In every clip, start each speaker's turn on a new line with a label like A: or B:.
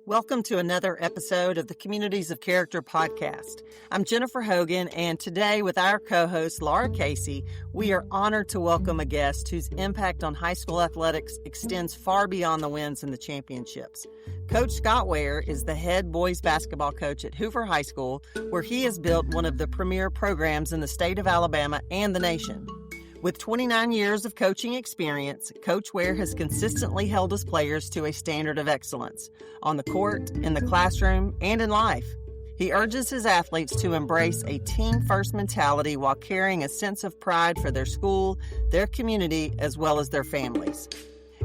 A: Welcome to another episode of the Communities of Character podcast. I'm Jennifer Hogan, and today with our co-host Laura Casey, we are honored to welcome a guest whose impact on high school athletics extends far beyond the wins and the championships. Coach Scott Ware is the head boys basketball coach at Hoover High School, where he has built one of the premier programs in the state of Alabama and the nation. With 29 years of coaching experience, Coach Ware has consistently held his players to a standard of excellence on the court, in the classroom, and in life. He urges his athletes to embrace a team-first mentality while carrying a sense of pride for their school, their community, as well as their families.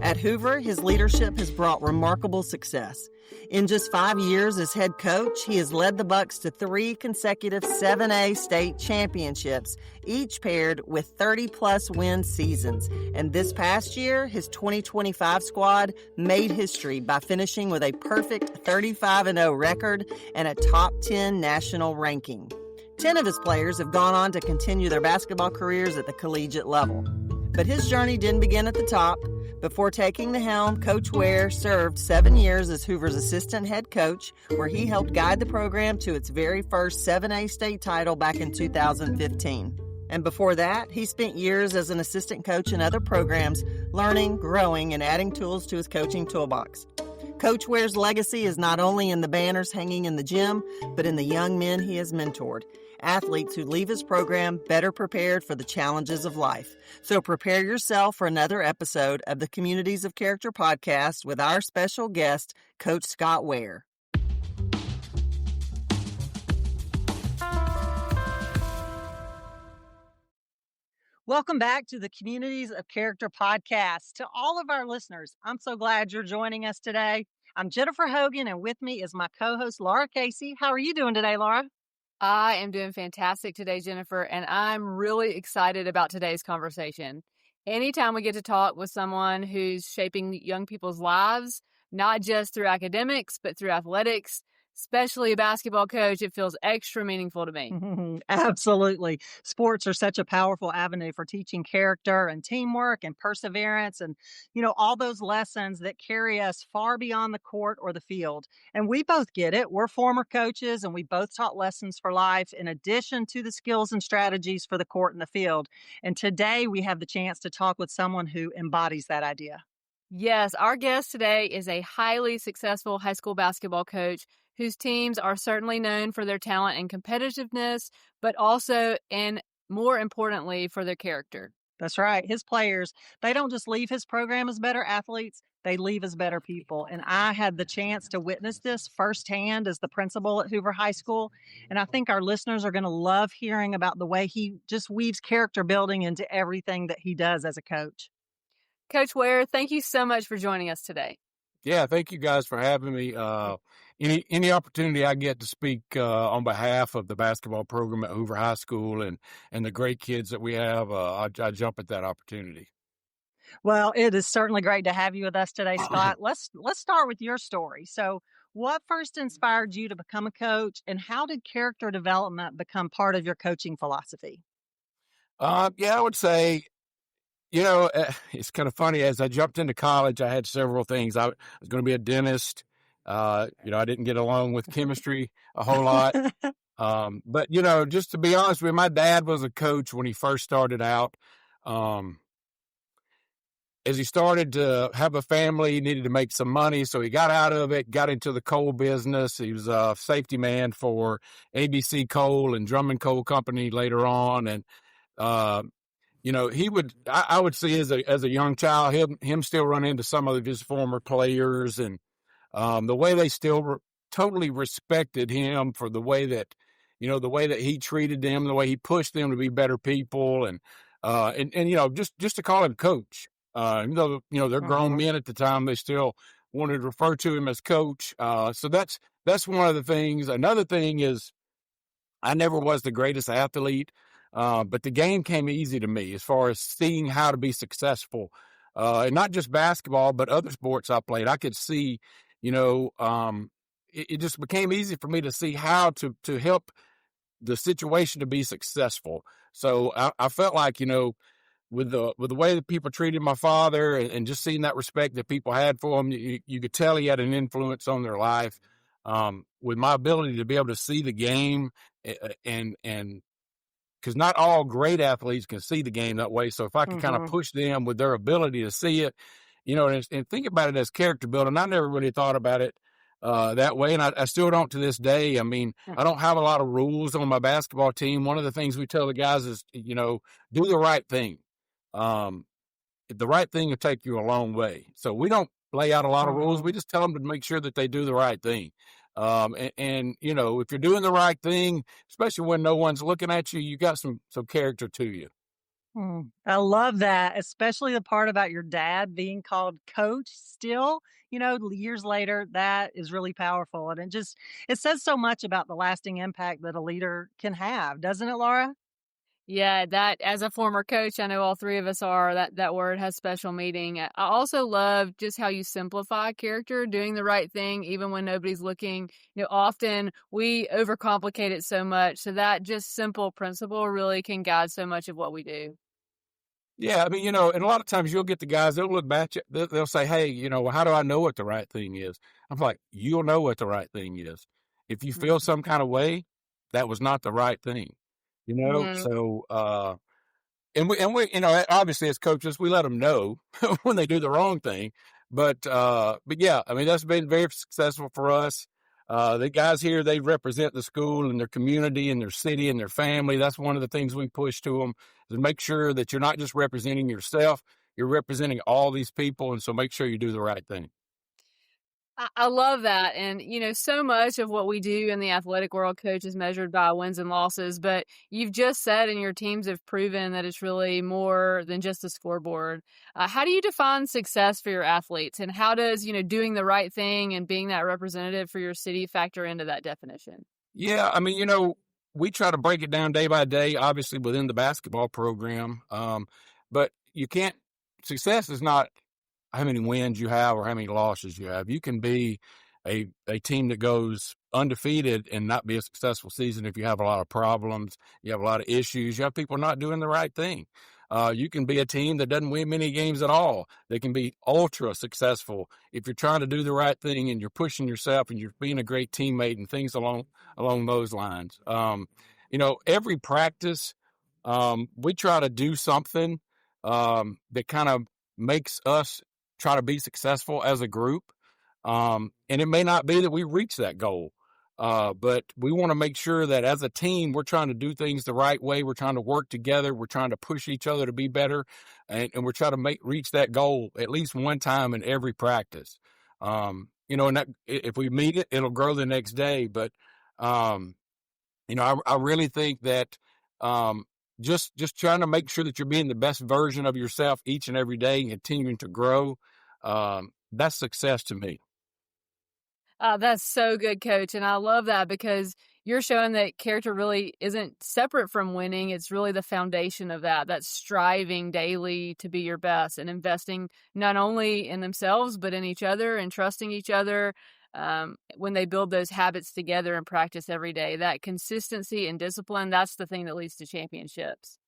A: At Hoover, his leadership has brought remarkable success. In just 5 years as head coach, he has led the Bucks to 3 consecutive 7A state championships, each paired with 30-plus win seasons. And this past year, his 2025 squad made history by finishing with a perfect 35-0 record and a top 10 national ranking. 10 of his players have gone on to continue their basketball careers at the collegiate level. But his journey didn't begin at the top. Before taking the helm, Coach Ware served 7 years as Hoover's assistant head coach, where he helped guide the program to its very first 7A state title back in 2015. And before that, he spent years as an assistant coach in other programs, learning, growing, and adding tools to his coaching toolbox. Coach Ware's legacy is not only in the banners hanging in the gym, but in the young men he has mentored, athletes who leave his program better prepared for the challenges of life. So prepare yourself for another episode of the Communities of Character podcast with our special guest, Coach Scott Ware. Welcome back to the Communities of Character podcast. To all of our listeners, I'm so glad you're joining us today. I'm Jennifer Hogan, and with me is my co-host, Laura Casey. How are you doing today, Laura?
B: I am doing fantastic today, Jennifer, and I'm really excited about today's conversation. Anytime we get to talk with someone who's shaping young people's lives, not just through academics, but through athletics, especially a basketball coach, it feels extra meaningful to me.
A: Absolutely. Sports are such a powerful avenue for teaching character and teamwork and perseverance and, all those lessons that carry us far beyond the court or the field. And we both get it. We're former coaches and we both taught lessons for life in addition to the skills and strategies for the court and the field. And today we have the chance to talk with someone who embodies that idea.
B: Yes, our guest today is a highly successful high school basketball coach whose teams are certainly known for their talent and competitiveness, but also, and more importantly, for their character.
A: That's right. His players, they don't just leave his program as better athletes, they leave as better people. And I had the chance to witness this firsthand as the principal at Hoover High School. And I think our listeners are going to love hearing about the way he just weaves character building into everything that he does as a coach.
B: Coach Ware, thank you so much for joining us today.
C: Yeah, thank you guys for having me. Any opportunity I get to speak on behalf of the basketball program at Hoover High School and the great kids that we have, I jump at that opportunity.
A: Well, it is certainly great to have you with us today, Scott. Let's start with your story. So, what first inspired you to become a coach, and how did character development become part of your coaching philosophy?
C: I would say, it's kind of funny. As I jumped into college, I had several things. I was going to be a dentist. I didn't get along with chemistry a whole lot. But, just to be honest with you, my dad was a coach when he first started out. As he started to have a family, he needed to make some money. So he got out of it, got into the coal business. He was a safety man for ABC Coal and Drummond Coal Company later on. And, I would see as a young child, him still run into some of his former players and the way they still totally respected him for the way that he treated them, the way he pushed them to be better people. And just to call him coach, even though, they're grown men at the time, they still wanted to refer to him as coach. So that's one of the things. Another thing is I never was the greatest athlete. But the game came easy to me as far as seeing how to be successful, and not just basketball, but other sports I played. I could see, it just became easy for me to see how to help the situation to be successful. So I felt like, with the way that people treated my father, and just seeing that respect that people had for him, you could tell he had an influence on their life. With my ability to be able to see the game, and because not all great athletes can see the game that way. So if I could kind of push them with their ability to see it, and think about it as character building. I never really thought about it that way, and I still don't to this day. I mean, I don't have a lot of rules on my basketball team. One of the things we tell the guys is, do the right thing. The right thing will take you a long way. So we don't lay out a lot of rules. We just tell them to make sure that they do the right thing. And if you're doing the right thing, especially when no one's looking at you, you got some character to you.
A: I love that, especially the part about your dad being called coach still, years later. That is really powerful. And it says so much about the lasting impact that a leader can have, doesn't it, Laura?
B: Yeah, that as a former coach, I know all three of us are, that word has special meaning. I also love just how you simplify character, doing the right thing, even when nobody's looking. Often we overcomplicate it so much. So that just simple principle really can guide so much of what we do.
C: Yeah, I mean, and a lot of times you'll get the guys, they'll look back, they'll say, hey, how do I know what the right thing is? I'm like, you'll know what the right thing is. If you feel some kind of way, that was not the right thing, So, and we, obviously as coaches, we let them know when they do the wrong thing. But yeah, I mean, that's been very successful for us. The guys here, they represent the school and their community and their city and their family. That's one of the things we push to them, is make sure that you're not just representing yourself, you're representing all these people. And so make sure you do the right thing.
B: I love that. And, so much of what we do in the athletic world, Coach, is measured by wins and losses. But you've just said, and your teams have proven, that it's really more than just a scoreboard. How do you define success for your athletes? And how does, doing the right thing and being that representative for your city factor into that definition?
C: Yeah, I mean, we try to break it down day by day, obviously within the basketball program. But success is not how many wins you have or how many losses you have. You can be a team that goes undefeated and not be a successful season if you have a lot of problems, you have a lot of issues, you have people not doing the right thing. You can be a team that doesn't win many games at all. They can be ultra successful if you're trying to do the right thing and you're pushing yourself and you're being a great teammate and things along those lines. Every practice, we try to do something that kind of makes us try to be successful as a group. And it may not be that we reach that goal, but we want to make sure that as a team, we're trying to do things the right way. We're trying to work together. We're trying to push each other to be better. And we're trying to reach that goal at least one time in every practice. And that, if we meet it, it'll grow the next day. But, I really think that, just trying to make sure that you're being the best version of yourself each and every day and continuing to grow. That's success to me.
B: That's so good, Coach. And I love that because you're showing that character really isn't separate from winning. It's really the foundation of that. That's striving daily to be your best and investing not only in themselves, but in each other and trusting each other. When they build those habits together and practice every day, that consistency and discipline, that's the thing that leads to championships.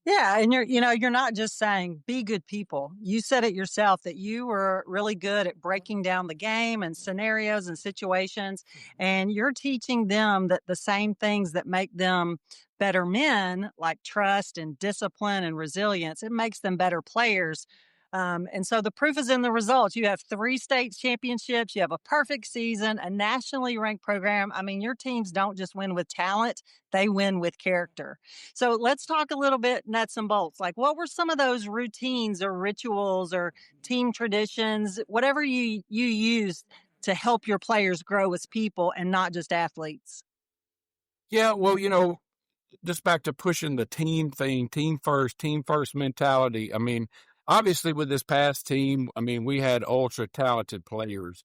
A: Yeah, and you're not just saying be good people. You said it yourself that you were really good at breaking down the game and scenarios and situations, and you're teaching them that the same things that make them better men, like trust and discipline and resilience, it makes them better players. And so the proof is in the results. You have 3 state championships. You have a perfect season, a nationally ranked program. I mean, your teams don't just win with talent, they win with character. So let's talk a little bit nuts and bolts. Like, what were some of those routines or rituals or team traditions, whatever you used to help your players grow as people and not just athletes?
C: Yeah, well, just back to pushing the team thing, team first mentality. I mean, obviously with this past team, I mean, we had ultra talented players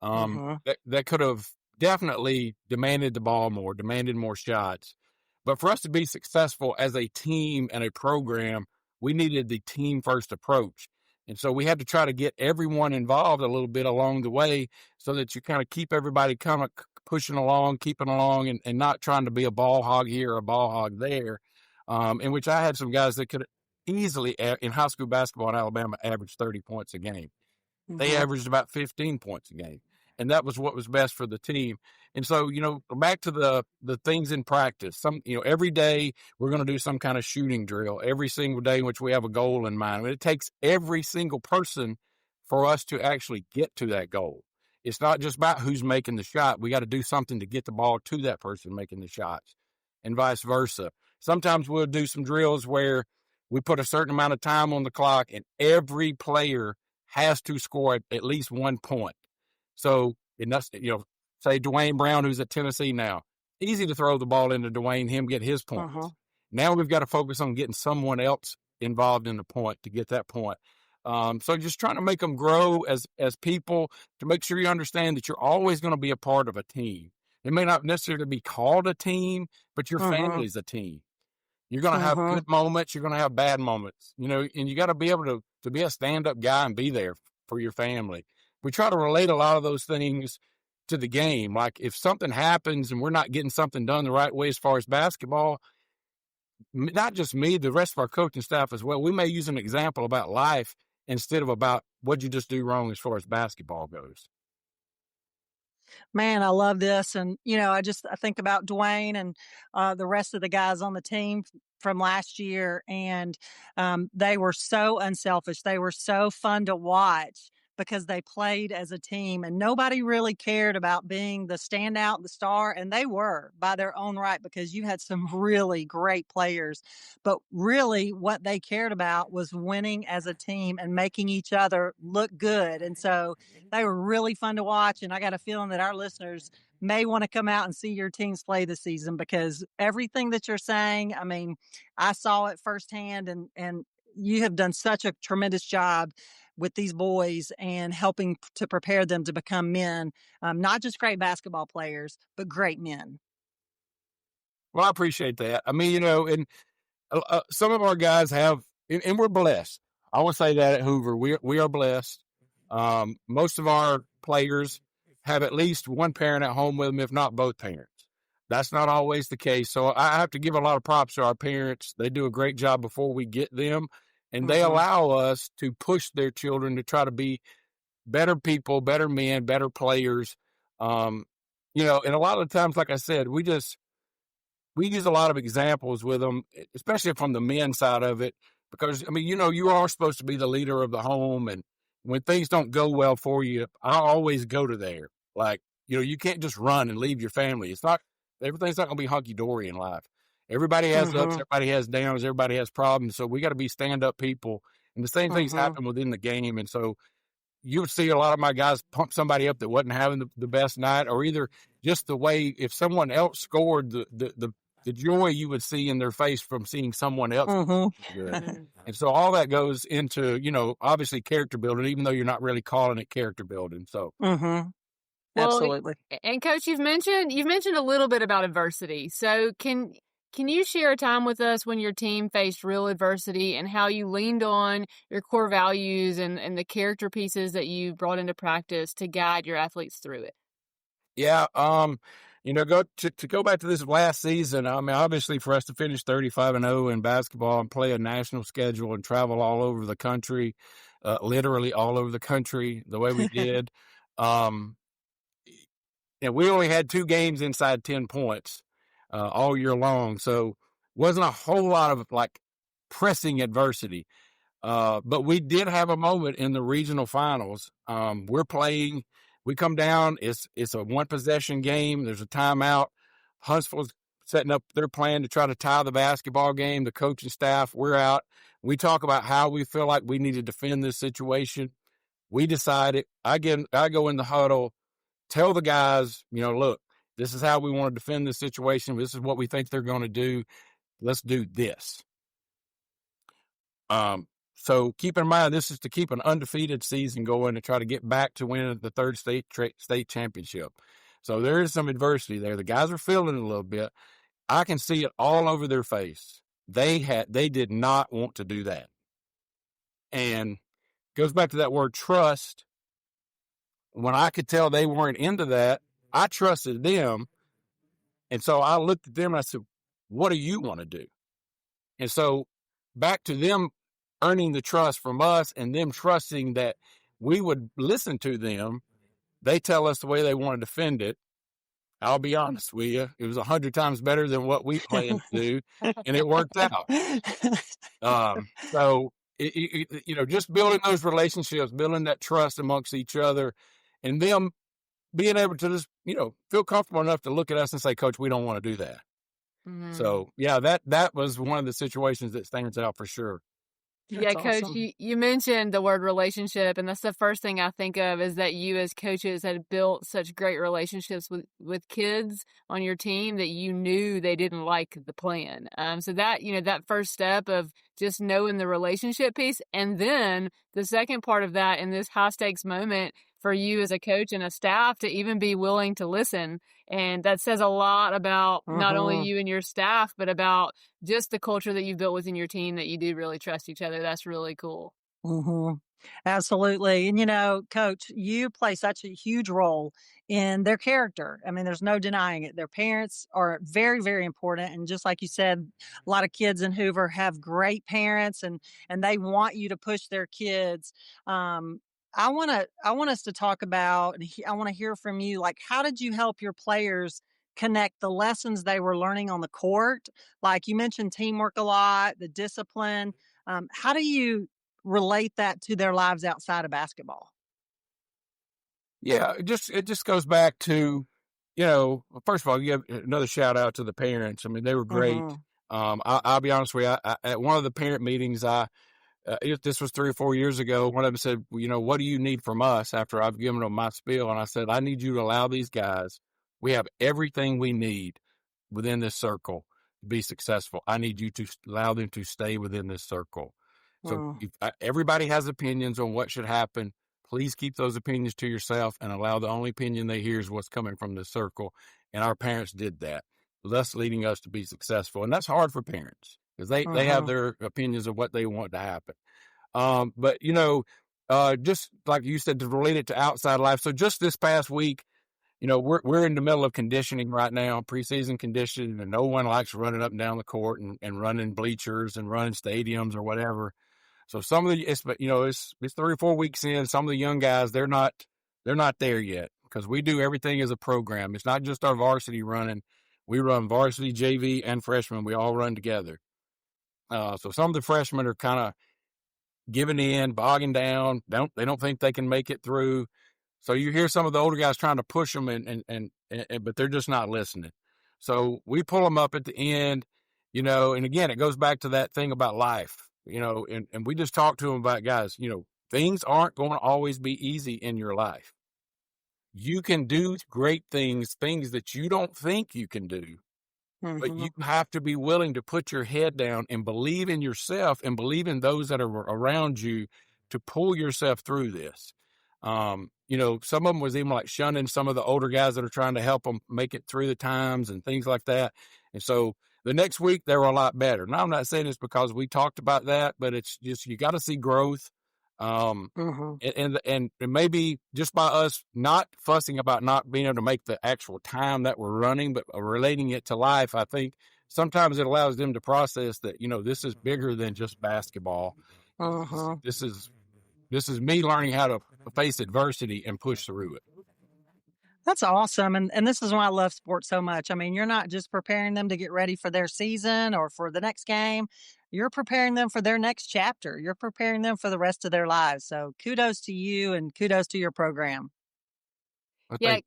C: that could have definitely demanded the ball more, demanded more shots. But for us to be successful as a team and a program, we needed the team first approach. And so we had to try to get everyone involved a little bit along the way so that you kind of keep everybody kind of pushing along, keeping along, and not trying to be a ball hog here or a ball hog there. In which I had some guys that could easily in high school basketball in Alabama averaged 30 points a game. They averaged about 15 points a game. And that was what was best for the team. And so, back to the things in practice. Every day we're going to do some kind of shooting drill every single day in which we have a goal in mind. I mean, it takes every single person for us to actually get to that goal. It's not just about who's making the shot. We got to do something to get the ball to that person making the shots, and vice versa. Sometimes we'll do some drills where we put a certain amount of time on the clock and every player has to score at least 1 point. So, say Dwayne Brown, who's at Tennessee now, easy to throw the ball into Dwayne, him get his points. Now we've got to focus on getting someone else involved in the point to get that point. So just trying to make them grow as people, to make sure you understand that you're always going to be a part of a team. It may not necessarily be called a team, but your family's a team. You're going to have good moments. You're going to have bad moments, and you got to be able to be a stand-up guy and be there for your family. We try to relate a lot of those things to the game. Like if something happens and we're not getting something done the right way as far as basketball, not just me, the rest of our coaching staff as well, we may use an example about life instead of about what'd you just do wrong as far as basketball goes.
A: Man, I love this. And, I think about Dwayne and the rest of the guys on the team from last year. And they were so unselfish. They were so fun to watch because they played as a team and nobody really cared about being the standout, the star. And they were by their own right because you had some really great players. But really what they cared about was winning as a team and making each other look good. And so they were really fun to watch. And I got a feeling that our listeners may want to come out and see your teams play this season because everything that you're saying, I mean, I saw it firsthand and you have done such a tremendous job with these boys and helping to prepare them to become men, not just great basketball players, but great men.
C: Well, I appreciate that. I mean, and some of our guys have, and we're blessed. I want to say that at Hoover, we are blessed. Most of our players have at least one parent at home with them, if not both parents. That's not always the case. So I have to give a lot of props to our parents. They do a great job before we get them. And they allow us to push their children to try to be better people, better men, better players. And a lot of the times, like I said, we use a lot of examples with them, especially from the men's side of it, because, I mean, you are supposed to be the leader of the home. And when things don't go well for you, I always go to there. Like, you can't just run and leave your family. Everything's not going to be hunky-dory in life. Everybody has ups, everybody has downs, everybody has problems. So we got to be stand-up people. And the same things happen within the game. And so you would see a lot of my guys pump somebody up that wasn't having the best night, or either just the way if someone else scored, the joy you would see in their face from seeing someone else good. And so all that goes into, obviously character building, even though you're not really calling it character building. So
A: absolutely.
B: And Coach, you've mentioned a little bit about adversity. So can you share a time with us when your team faced real adversity and how you leaned on your core values and the character pieces that you brought into practice to guide your athletes through it?
C: Yeah. Go back to this last season. I mean, obviously for us to finish 35-0 in basketball and play a national schedule and travel all over the country, literally all over the country the way we did. We only had 2 games inside 10 points. All year long. So wasn't a whole lot of pressing adversity. But we did have a moment in the regional finals. We're playing, we come down, it's a 1 possession game. There's a timeout. Huntsville's setting up their plan to try to tie the basketball game. The coaching staff, we're out. We talk about how we feel like we need to defend this situation. We decided, I go in the huddle, tell the guys, look, this is how we want to defend this situation. This is what we think they're going to do. Let's do this. So keep in mind, this is to keep an undefeated season going to try to get back to winning the 3rd state championship. So there is some adversity there. The guys are feeling it a little bit. I can see it all over their face. They did not want to do that. And goes back to that word trust. When I could tell they weren't into that, I trusted them. And so I looked at them and I said, what do you want to do? And so back to them earning the trust from us and them trusting that we would listen to them. They tell us the way they want to defend it. I'll be honest with you, it was 100 times better than what we planned to do, and it worked out. So, just building those relationships, building that trust amongst each other, and them being able to just, feel comfortable enough to look at us and say, Coach, we don't want to do that. Mm-hmm. So, yeah, that was one of the situations that stands out for sure.
B: Yeah, Coach, awesome. You mentioned the word relationship, and that's the first thing I think of is that you as coaches had built such great relationships with kids on your team that you knew they didn't like the plan. So that, that first step of just knowing the relationship piece, and then the second part of that in this high-stakes moment for you as a coach and a staff to even be willing to listen. And that says a lot about not only you and your staff, but about just the culture that you've built within your team, that you do really trust each other. That's really cool.
A: Mm-hmm. Absolutely. And, Coach, you play such a huge role in their character. I mean, there's no denying it. Their parents are very, very important. And just like you said, a lot of kids in Hoover have great parents and they want you to push their kids. I want us to talk about, and I want to hear from you, like, how did you help your players connect the lessons they were learning on the court? Like you mentioned teamwork a lot, the discipline. How do you relate that to their lives outside of basketball?
C: Yeah, it just goes back to, first of all, you have another shout out to the parents. I mean, they were great. I'll be honest with you. At one of the parent meetings, this was 3 or 4 years ago, one of them said, what do you need from us after I've given them my spiel? And I said, I need you to allow these guys, we have everything we need within this circle to be successful. I need you to allow them to stay within this circle. So everybody has opinions on what should happen. Please keep those opinions to yourself and allow the only opinion they hear is what's coming from this circle. And our parents did that, thus leading us to be successful. And that's hard for parents because they have their opinions of what they want to happen. But, just like you said, to relate it to outside life. So just this past week, we're in the middle of conditioning right now, preseason conditioning, and no one likes running up and down the court and running bleachers and running stadiums or whatever. So some of it's 3 or 4 weeks in. Some of the young guys, they're not there yet because we do everything as a program. It's not just our varsity running. We run varsity, JV, and freshmen. We all run together. So some of the freshmen are kind of giving in, bogging down. They don't think they can make it through. So you hear some of the older guys trying to push them, but they're just not listening. So we pull them up at the end, and again, it goes back to that thing about life, and we just talk to them about, guys, things aren't going to always be easy in your life. You can do great things that you don't think you can do, but you have to be willing to put your head down and believe in yourself and believe in those that are around you to pull yourself through this. Some of them was even like shunning some of the older guys that are trying to help them make it through the times and things like that. And so the next week they were a lot better. Now I'm not saying it's because we talked about that, but it's just, you got to see growth. And maybe just by us not fussing about not being able to make the actual time that we're running, but relating it to life, I think sometimes it allows them to process that, this is bigger than just basketball. This is me learning how to face adversity and push through it.
A: That's awesome. And this is why I love sports so much. I mean, you're not just preparing them to get ready for their season or for the next game. You're preparing them for their next chapter. You're preparing them for the rest of their lives. So kudos to you and kudos to your program.
B: Yeah,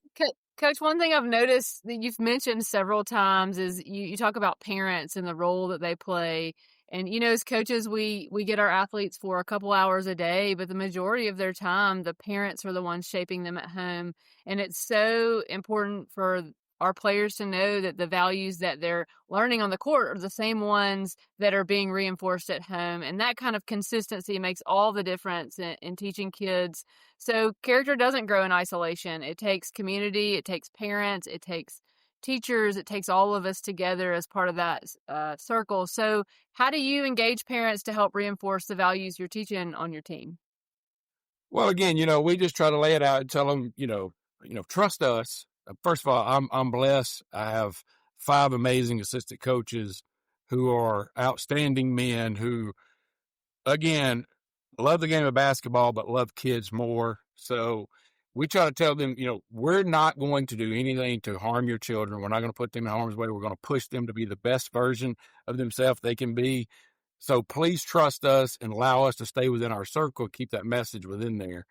B: Coach, one thing I've noticed that you've mentioned several times is you talk about parents and the role that they play. And, as coaches, we get our athletes for a couple hours a day, but the majority of their time, the parents are the ones shaping them at home. And it's so important for our players to know that the values that they're learning on the court are the same ones that are being reinforced at home. And that kind of consistency makes all the difference in teaching kids. So character doesn't grow in isolation. It takes community, it takes parents, it takes teachers, it takes all of us together as part of that circle. So how do you engage parents to help reinforce the values you're teaching on your team?
C: Well, again, we just try to lay it out and tell them, trust us. First of all, I'm blessed. I have 5 amazing assistant coaches who are outstanding men who, again, love the game of basketball, but love kids more. So we try to tell them, we're not going to do anything to harm your children. We're not going to put them in harm's way. We're going to push them to be the best version of themselves they can be. So please trust us and allow us to stay within our circle, keep that message within there.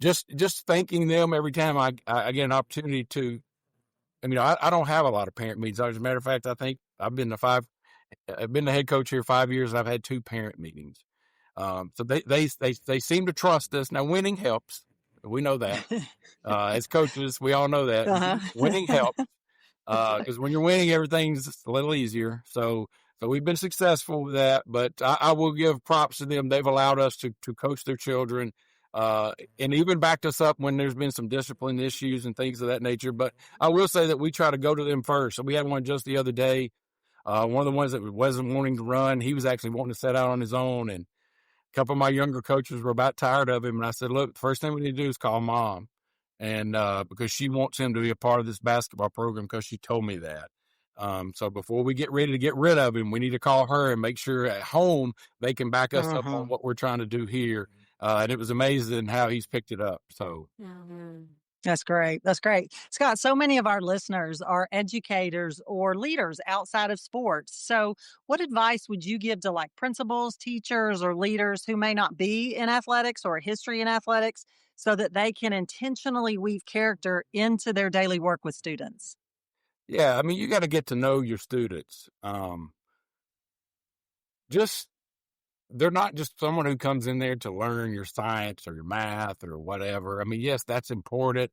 C: Just thanking them every time I get an opportunity to. I don't have a lot of parent meetings. As a matter of fact, I think I've been the head coach here 5 years. I've had 2 parent meetings. So they seem to trust us. Now, winning helps. We know that. As coaches, we all know that.
A: Uh-huh.
C: Winning helps. Because when you're winning, everything's a little easier. So we've been successful with that, but I will give props to them. They've allowed us to coach their children, and even backed us up when there's been some discipline issues and things of that nature. But I will say that we try to go to them first. So we had one just the other day. One of the ones that wasn't wanting to run, he was actually wanting to set out on his own, and a couple of my younger coaches were about tired of him. And I said, look, the first thing we need to do is call mom. And because she wants him to be a part of this basketball program because she told me that. So before we get ready to get rid of him, we need to call her and make sure at home they can back us up on what we're trying to do here. And it was amazing how he's picked it up. So
A: That's great. That's great. Scott, so many of our listeners are educators or leaders outside of sports. So what advice would you give to like principals, teachers, or leaders who may not be in athletics or history in athletics so that they can intentionally weave character into their daily work with students?
C: Yeah, you got to get to know your students. They're not just someone who comes in there to learn your science or your math or whatever. Yes, that's important.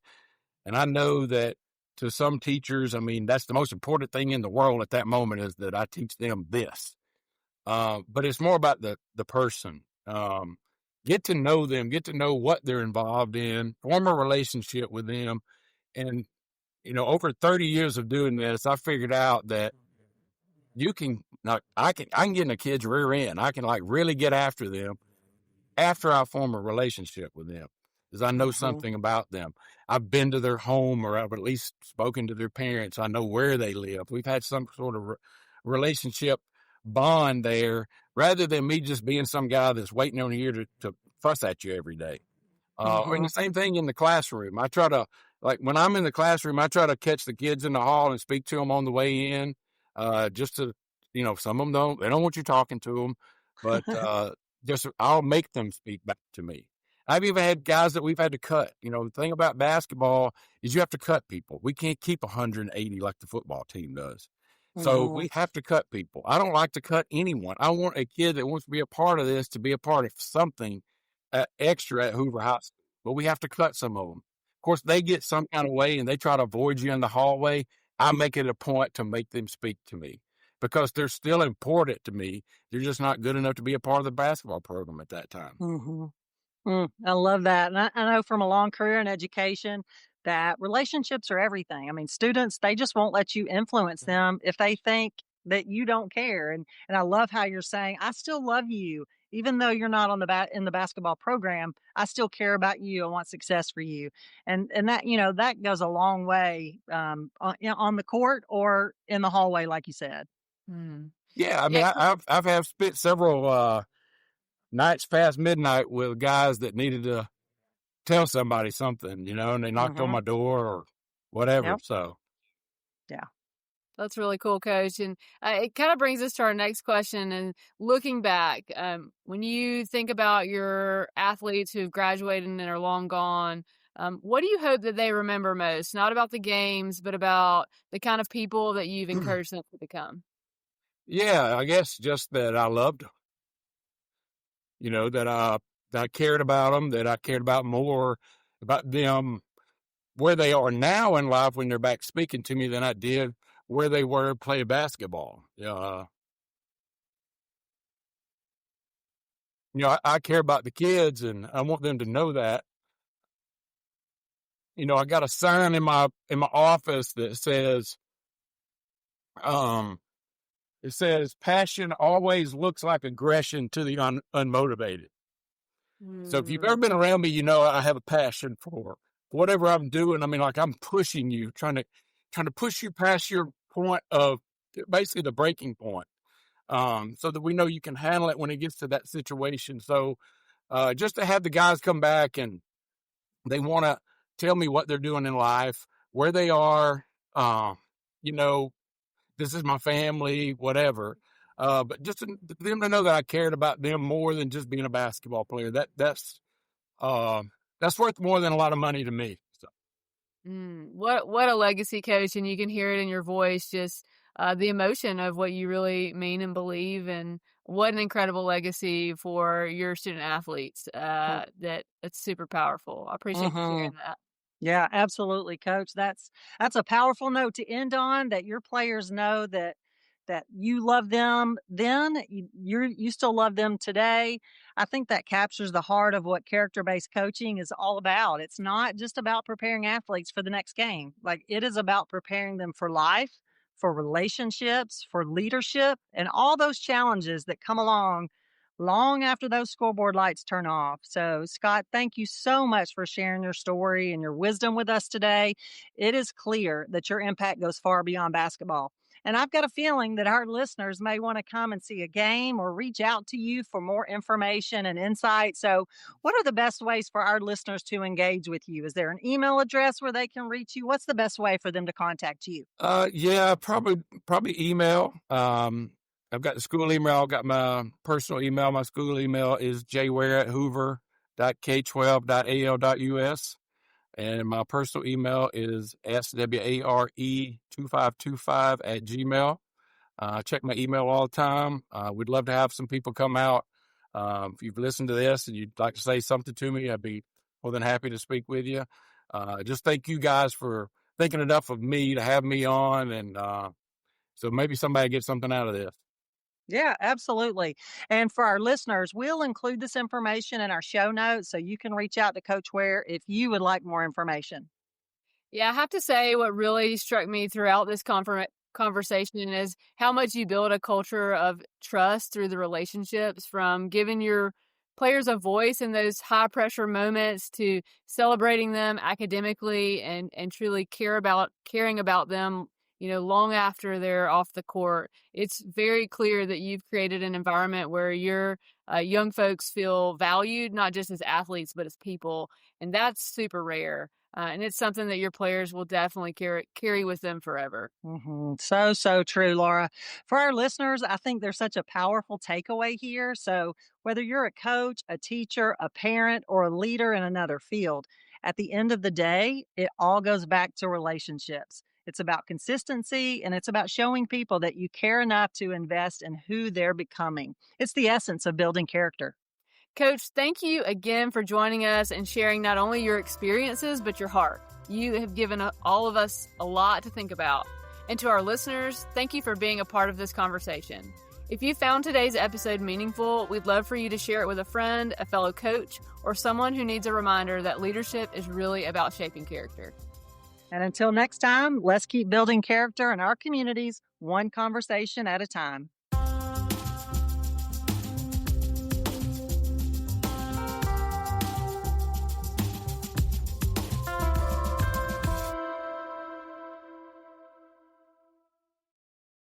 C: And I know that to some teachers, that's the most important thing in the world at that moment is that I teach them this. But it's more about the person. Get to know them, get to know what they're involved in, form a relationship with them. And, over 30 years of doing this, I figured out that I can get in a kid's rear end. I can really get after them after I form a relationship with them because I know something about them. I've been to their home or I've at least spoken to their parents. I know where they live. We've had some sort of relationship bond there rather than me just being some guy that's waiting on you to fuss at you every day. And the same thing in the classroom. I try to, when I'm in the classroom, I try to catch the kids in the hall and speak to them on the way in. Just to, some of them they don't want you talking to them, but I'll make them speak back to me. I've even had guys that we've had to cut. The thing about basketball is you have to cut people. We can't keep 180 like the football team does. So we have to cut people. I don't like to cut anyone. I want a kid that wants to be a part of this to be a part of something extra at Hoover High School, but we have to cut some of them. Of course, they get some kind of way and they try to avoid you in the hallway. I make it a point to make them speak to me because they're still important to me. They're just not good enough to be a part of the basketball program at that time.
A: I love that. And I know from a long career in education that relationships are everything. Students, they just won't let you influence them if they think that you don't care. And I love how you're saying, I still love you. Even though you're not on in the basketball program, I still care about you. I want success for you. And that, that goes a long way on the court or in the hallway, like you said.
C: Yeah, I've have spent several nights past midnight with guys that needed to tell somebody something, and they knocked on my door or whatever.
A: Yep.
C: So,
A: yeah.
B: That's really cool, Coach. And it kind of brings us to our next question. And looking back, when you think about your athletes who've graduated and are long gone, what do you hope that they remember most? Not about the games, but about the kind of people that you've encouraged them to become.
C: Yeah, I guess just that I loved them. That I cared about them, that I cared about more about them where they are now in life when they're back speaking to me than I did where they were playing basketball. I care about the kids and I want them to know that. I got a sign in my office that says, it says, passion always looks like aggression to the unmotivated. So if you've ever been around me, I have a passion for whatever I'm doing. I'm pushing you, trying to push you past your point of basically the breaking point, so that we know you can handle it when it gets to that situation. So just to have the guys come back and they want to tell me what they're doing in life, where they are, you know, this is my family, whatever. But just for them to know that I cared about them more than just being a basketball player, that's worth more than a lot of money to me. So.
B: What a legacy, Coach, and you can hear it in your voice, just the emotion of what you really mean and believe, and what an incredible legacy for your student athletes. That it's super powerful. I appreciate you sharing that.
A: Yeah, absolutely, Coach. That's a powerful note to end on. That your players know that you love them then, you still love them today. I think that captures the heart of what character-based coaching is all about. It's not just about preparing athletes for the next game. Like, it is about preparing them for life, for relationships, for leadership, and all those challenges that come along long after those scoreboard lights turn off. So, Scott, thank you so much for sharing your story and your wisdom with us today. It is clear that your impact goes far beyond basketball. And I've got a feeling that our listeners may want to come and see a game or reach out to you for more information and insight. So, what are the best ways for our listeners to engage with you? Is there an email address where they can reach you? What's the best way for them to contact you?
C: Yeah, probably email. I've got the school email. I've got my personal email. My school email is jware@hoover.k12.al.us. And my personal email is sware2525@gmail. Check my email all the time. We'd love to have some people come out. If you've listened to this and you'd like to say something to me, I'd be more than happy to speak with you. Just thank you guys for thinking enough of me to have me on. And so maybe somebody gets something out of this.
A: Yeah, absolutely. And for our listeners, we'll include this information in our show notes so you can reach out to Coach Ware if you would like more information.
B: Yeah, I have to say what really struck me throughout this conversation is how much you build a culture of trust through the relationships, from giving your players a voice in those high pressure moments to celebrating them academically and truly caring about them, long after they're off the court. It's very clear that you've created an environment where your young folks feel valued, not just as athletes, but as people. And that's super rare. And it's something that your players will definitely carry with them forever.
A: So true, Laura. For our listeners, I think there's such a powerful takeaway here. So, whether you're a coach, a teacher, a parent, or a leader in another field, at the end of the day, it all goes back to relationships. It's about consistency, and it's about showing people that you care enough to invest in who they're becoming. It's the essence of building character.
B: Coach, thank you again for joining us and sharing not only your experiences, but your heart. You have given all of us a lot to think about. And to our listeners, thank you for being a part of this conversation. If you found today's episode meaningful, we'd love for you to share it with a friend, a fellow coach, or someone who needs a reminder that leadership is really about shaping character.
A: And until next time, let's keep building character in our communities, one conversation at a time.